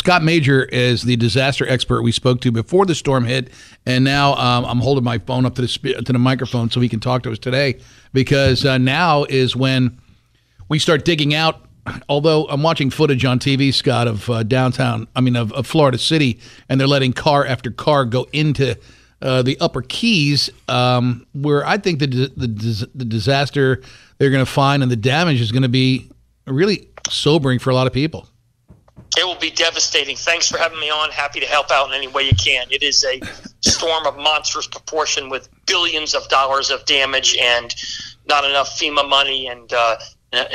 Scott Major is the disaster expert we spoke to before the storm hit, and now I'm holding my phone up to the microphone so he can talk to us today, because now is when we start digging out. Although I'm watching footage on TV, Scott, of of Florida City, and they're letting car after car go into the upper Keys, where I think the disaster they're going to find and the damage is going to be really sobering for a lot of people. It will be devastating. Thanks for having me on. Happy to help out in any way you can. It is a storm of monstrous proportion with billions of dollars of damage and not enough FEMA money, and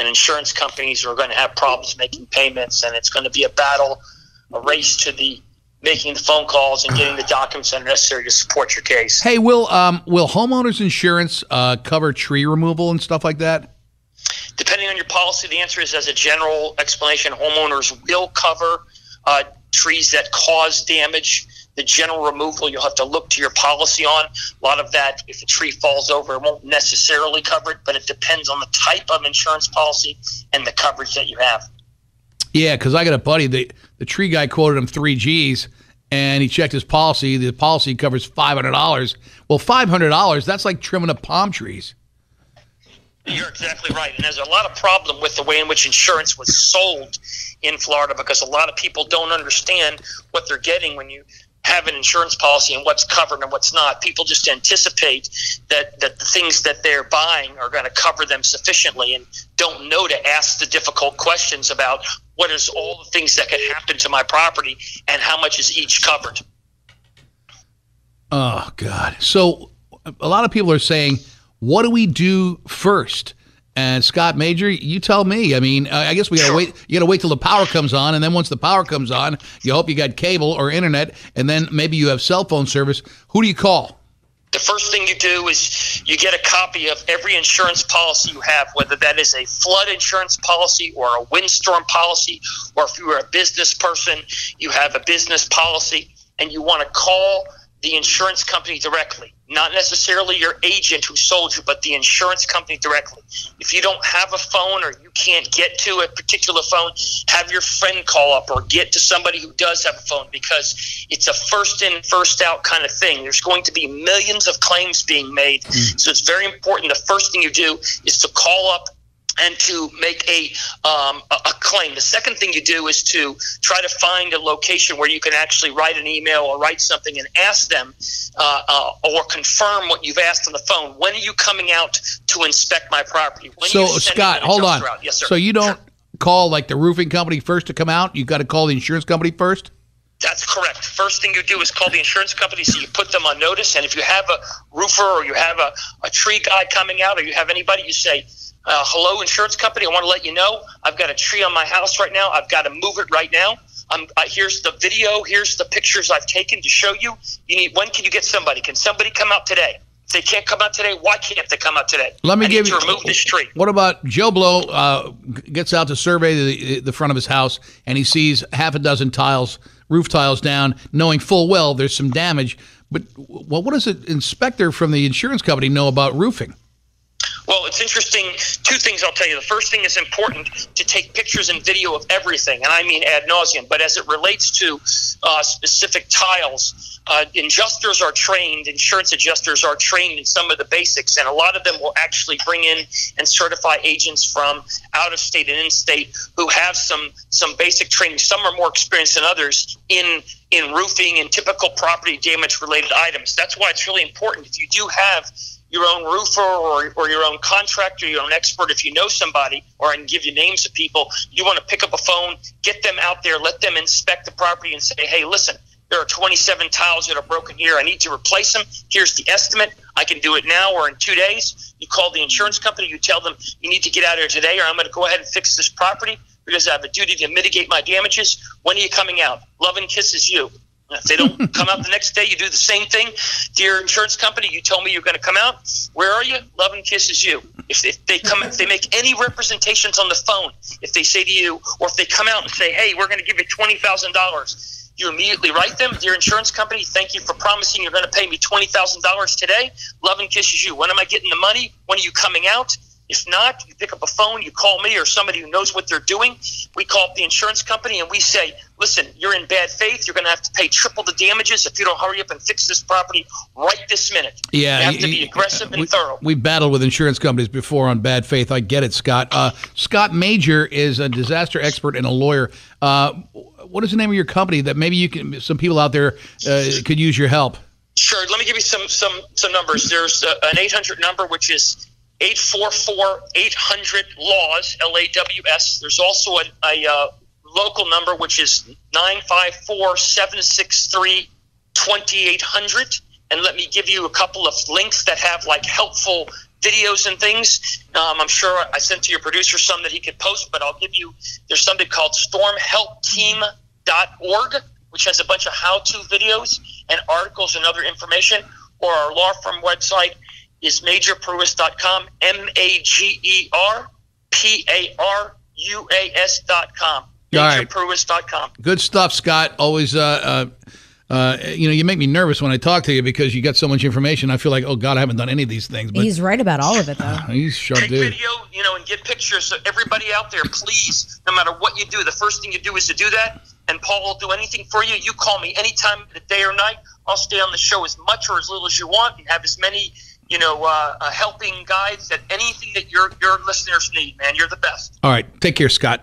insurance companies are going to have problems making payments, and it's going to be a battle, a race to making the phone calls and getting the documents that are necessary to support your case. Hey, will homeowners insurance cover tree removal and stuff like that? Depending on your policy, the answer is, as a general explanation, homeowners will cover trees that cause damage. The general removal, you'll have to look to your policy on. A lot of that, if a tree falls over, it won't necessarily cover it, but it depends on the type of insurance policy and the coverage that you have. Yeah, because I got a buddy, the tree guy quoted him 3 Gs, and he checked his policy. The policy covers $500. Well, $500, that's like trimming up palm trees. You're exactly right. And there's a lot of problem with the way in which insurance was sold in Florida, because a lot of people don't understand what they're getting when you have an insurance policy and what's covered and what's not. People just anticipate that the things that they're buying are going to cover them sufficiently, and don't know to ask the difficult questions about what is all the things that could happen to my property and how much is each covered. Oh, God. So a lot of people are saying, what do we do first? And Scott Major, you tell me. I mean, I guess we gotta wait. You gotta wait till the power comes on, and then once the power comes on, you hope you got cable or internet, and then maybe you have cell phone service. Who do you call? The first thing you do is you get a copy of every insurance policy you have, whether that is a flood insurance policy or a windstorm policy, or if you're a business person, you have a business policy, and you want to call the insurance company directly, not necessarily your agent who sold you, but the insurance company directly. If you don't have a phone or you can't get to a particular phone, have your friend call up or get to somebody who does have a phone, because it's a first in, first out kind of thing. There's going to be millions of claims being made. So it's very important. The first thing you do is to call up and to make a claim. The second thing you do is to try to find a location where you can actually write an email or write something and ask them or confirm what you've asked on the phone. When are you coming out to inspect my property? So, Scott, hold on. Yes, sir. So you don't call like the roofing company first to come out? You got to call the insurance company first? That's correct. First thing you do is call the insurance company, so you put them on notice. And if you have a roofer or you have a tree guy coming out, or you have anybody, you say, hello, insurance company, I want to let you know I've got a tree on my house right now. I've got to move it right now. Here's the video. Here's the pictures I've taken to show you. When can you get somebody? Can somebody come out today? If they can't come out today, why can't they come out today? Let me give you remove this tree. What about Joe Blow gets out to survey the front of his house, and he sees half a dozen tiles, roof tiles down, knowing full well there's some damage. But what does an inspector from the insurance company know about roofing? Well, it's interesting. 2 things I'll tell you. The first thing is important to take pictures and video of everything, and I mean ad nauseum. But as it relates to specific tiles, adjusters are trained, insurance adjusters are trained in some of the basics, and a lot of them will actually bring in and certify agents from out of state and in state who have some basic training. Some are more experienced than others in roofing and typical property damage related items. That's why it's really important. If you do have your own roofer or your own contractor, your own expert, if you know somebody, or I can give you names of people, you want to pick up a phone, get them out there, let them inspect the property and say, hey, listen, there are 27 tiles that are broken here. I need to replace them. Here's the estimate. I can do it now or in 2 days. You call the insurance company. You tell them you need to get out here today, or I'm going to go ahead and fix this property because I have a duty to mitigate my damages. When are you coming out? Love and kisses, you. If they don't come out the next day, you do the same thing to your insurance company. You tell me you're going to come out. Where are you? Love and kisses, you. If they come, if they make any representations on the phone, if they say to you, or if they come out and say, hey, we're going to give you $20,000, you immediately write them, dear insurance company, thank you for promising you're going to pay me $20,000 today. Love and kisses, you. When am I getting the money? When are you coming out? If not, you pick up a phone, you call me or somebody who knows what they're doing. We call up the insurance company and we say, listen, you're in bad faith. You're going to have to pay triple the damages if you don't hurry up and fix this property right this minute. Yeah, you have to be aggressive and thorough. We've battled with insurance companies before on bad faith. I get it, Scott. Scott Major is a disaster expert and a lawyer. What is the name of your company that maybe some people out there could use your help? Sure. Let me give you some numbers. There's an 800 number, which is 844-800-LAWS, LAWS. There's also a local number, which is 954-763-2800. And let me give you a couple of links that have like helpful videos and things. I'm sure I sent to your producer some that he could post, but I'll give you, there's something called stormhelpteam.org, which has a bunch of how-to videos and articles and other information, or our law firm website is majorpruis.com, MAGERPARUAS.com, majorpruis.com. Good stuff, Scott. Always, you make me nervous when I talk to you because you got so much information. I feel like, oh, God, I haven't done any of these things. But he's right about all of it, though. He's sharp, Take dude. video, and get pictures. So everybody out there, please, no matter what you do, the first thing you do is to do that. And Paul will do anything for you. You call me anytime of the day or night. I'll stay on the show as much or as little as you want and have as many helping guides that anything that your listeners need, man. You're the best. All right. Take care, Scott.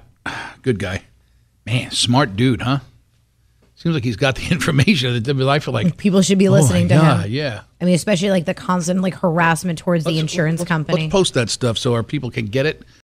Good guy. Man, smart dude, huh? Seems like he's got the information that I feel like people should be listening to him. Yeah. I mean, especially like the constant harassment towards the insurance company. Let's post that stuff so our people can get it.